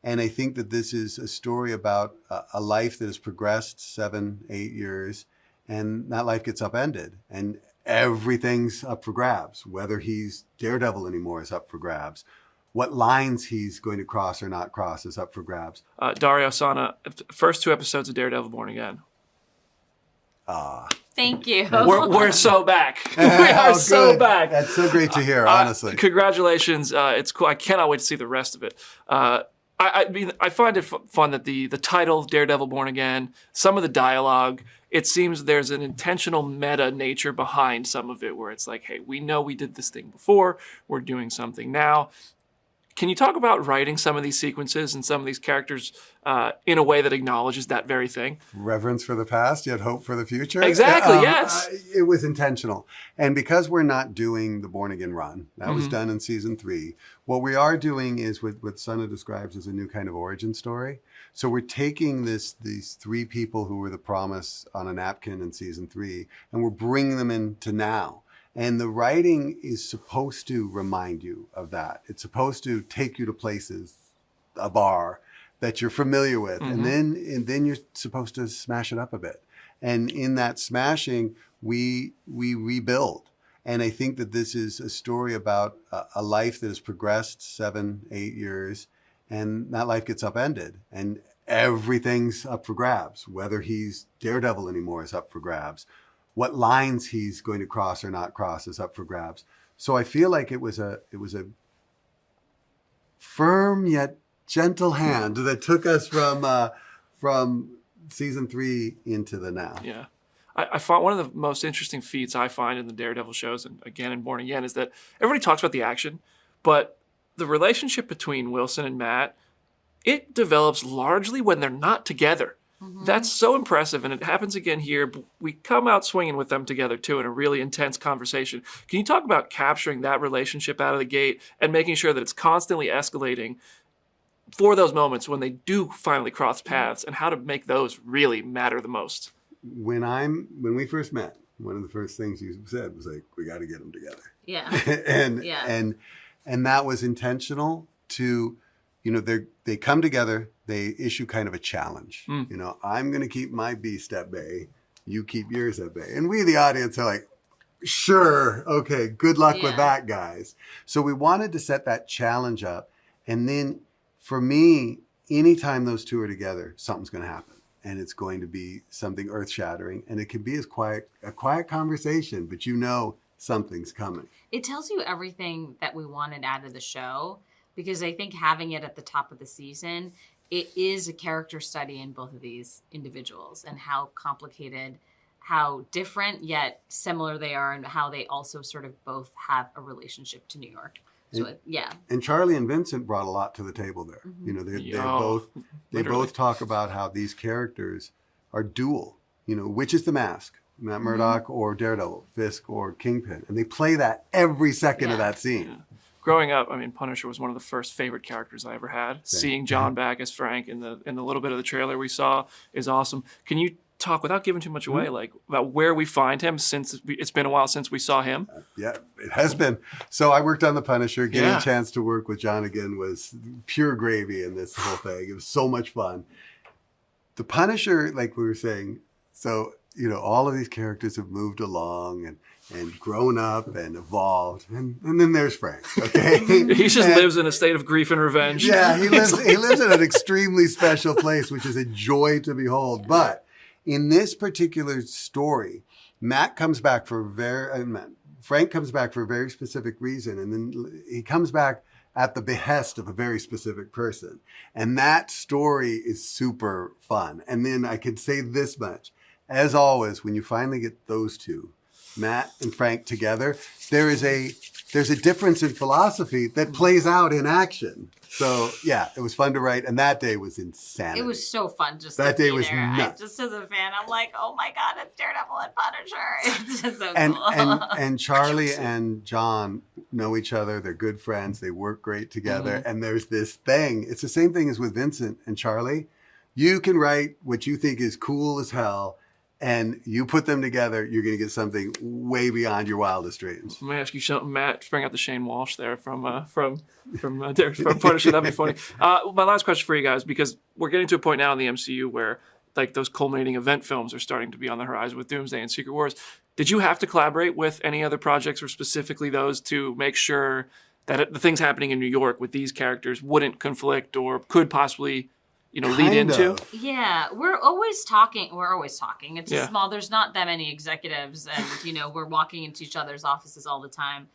And I think that this is a story about a life that has progressed 7, 8 years, and that life gets upended. And everything's up for grabs. Whether he's Daredevil anymore is up for grabs. What lines he's going to cross or not cross is up for grabs. Dario Sana, first 2 episodes of Daredevil Born Again. Thank you. We're so back. We are so back. That's so great to hear, honestly. Congratulations. It's cool. I cannot wait to see the rest of it. I mean, I find it fun that the title, Daredevil Born Again, some of the dialogue, it seems there's an intentional meta nature behind some of it where it's like, hey, we know we did this thing before. We're doing something now. Can you talk about writing some of these sequences and some of these characters in a way that acknowledges that very thing? Reverence for the past, yet hope for the future. Exactly, yes. It was intentional. And because we're not doing the Born Again run, that was done in season 3, what we are doing is what Sana describes as a new kind of origin story. So we're taking these 3 people who were the promise on a napkin in season 3, and we're bringing them into now. And the writing is supposed to remind you of that. It's supposed to take you to places, a bar that you're familiar with. And then you're supposed to smash it up a bit. And in that smashing, we rebuild. And I think that this is a story about a life that has progressed 7, 8 years, and that life gets upended. And everything's up for grabs. Whether he's Daredevil anymore is up for grabs. What lines he's going to cross or not cross is up for grabs. So I feel like it was a firm yet gentle hand that took us from season 3 into the now. Yeah. I find one of the most interesting feats I find in the Daredevil shows, and again in Born Again, is that everybody talks about the action, but the relationship between Wilson and Matt, it develops largely when they're not together. That's so impressive, and it happens again here. We come out swinging with them together, too, in a really intense conversation. Can you talk about capturing that relationship out of the gate and making sure that it's constantly escalating for those moments when they do finally cross paths, and how to make those really matter the most? When we first met, one of the first things you said was like, we got to get them together. Yeah. and that was intentional to, they come together, they issue kind of a challenge. I'm going to keep my beast at bay. You keep yours at bay. And we, the audience, are like, sure. Okay. Good luck with that, guys. So we wanted to set that challenge up. And then for me, anytime those 2 are together, something's going to happen. And it's going to be something earth shattering. And it can be a quiet conversation, but something's coming. It tells you everything that we wanted out of the show, because I think having it at the top of the season, it is a character study in both of these individuals and how complicated, how different yet similar they are, and how they also sort of both have a relationship to New York. So And Charlie and Vincent brought a lot to the table there. They both talk about how these characters are dual. Which is the mask? Matt Murdock or Daredevil, Fisk or Kingpin, and they play that every second of that scene. Yeah. Growing up, Punisher was one of the first favorite characters I ever had. Same. Seeing John back as Frank in the little bit of the trailer we saw is awesome. Can you talk, without giving too much away, about where we find him, since it's been a while since we saw him? Yeah, it has been. So I worked on The Punisher. Getting a chance to work with John again was pure gravy in this whole thing. It was so much fun. The Punisher, like we were saying, so, all of these characters have moved along and grown up and evolved. And then there's Frank, okay? He just lives in a state of grief and revenge. Yeah, he lives in an extremely special place, which is a joy to behold. But in this particular story, Frank comes back for a very specific reason. And then he comes back at the behest of a very specific person. And that story is super fun. And then I could say this much. As always, when you finally get those 2, Matt and Frank together, there's a difference in philosophy that plays out in action. So yeah, it was fun to write, and that day was insanity. It was so fun just that to day be was there. nuts. Just as a fan, I'm like, oh my god, it's Daredevil and Punisher. It's just so cool. And Charlie and John know each other. They're good friends. They work great together. And there's this thing. It's the same thing as with Vincent and Charlie. You can write what you think is cool as hell, and you put them together, you're going to get something way beyond your wildest dreams. Let me ask you something, Matt. Bring out the Shane Walsh there from Punisher. That'd be funny. My last question for you guys, because we're getting to a point now in the MCU where like those culminating event films are starting to be on the horizon with Doomsday and Secret Wars. Did you have to collaborate with any other projects, or specifically those, to make sure that the things happening in New York with these characters wouldn't conflict or could possibly, lead into? Yeah, we're always talking. It's Yeah. small. There's not that many executives, and we're walking into each other's offices all the time.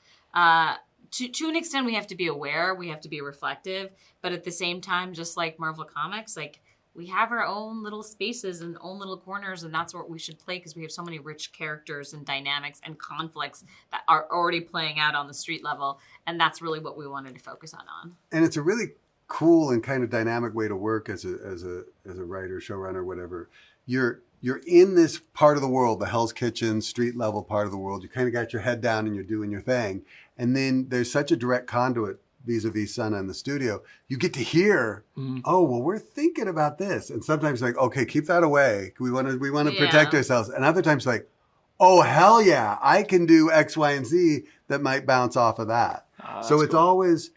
To an extent, we have to be aware. We have to be reflective. But at the same time, just like Marvel Comics, like we have our own little spaces and own little corners, and that's what we should play because we have so many rich characters and dynamics and conflicts that are already playing out on the street level, and that's really what we wanted to focus on. And it's a really cool and kind of dynamic way to work as a writer, showrunner, whatever. You're in this part of the world, the Hell's Kitchen, street level part of the world. You kind of got your head down and you're doing your thing. And then there's such a direct conduit vis-a-vis Sana in the studio. You get to hear, oh, well, we're thinking about this. And sometimes like, okay, keep that away. We want to protect ourselves. And other times like, oh, hell yeah, I can do X, Y, and Z that might bounce off of that. So it's always,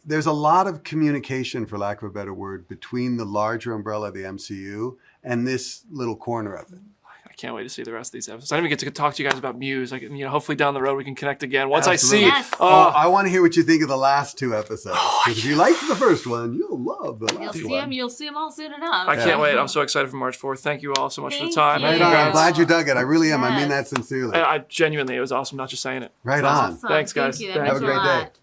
there's a lot of communication, for lack of a better word, between the larger umbrella of the MCU and this little corner of it. I can't wait to see the rest of these episodes. I didn't even get to talk to you guys about Muse. Like, hopefully down the road we can connect again. Once Absolutely. I see, Yes. I want to hear what you think of the last two episodes. If you liked the first one, you'll love the last one. You'll see them all soon enough. I can't wait. I'm so excited for March 4th. Thank you all so much for the Thank time. you. Right on. I'm glad you dug it. I really am. I mean that Yes. sincerely. I genuinely, it was awesome, not just saying it. Right on. Awesome. Thanks, guys. Thank you. That Have a means great lot. day.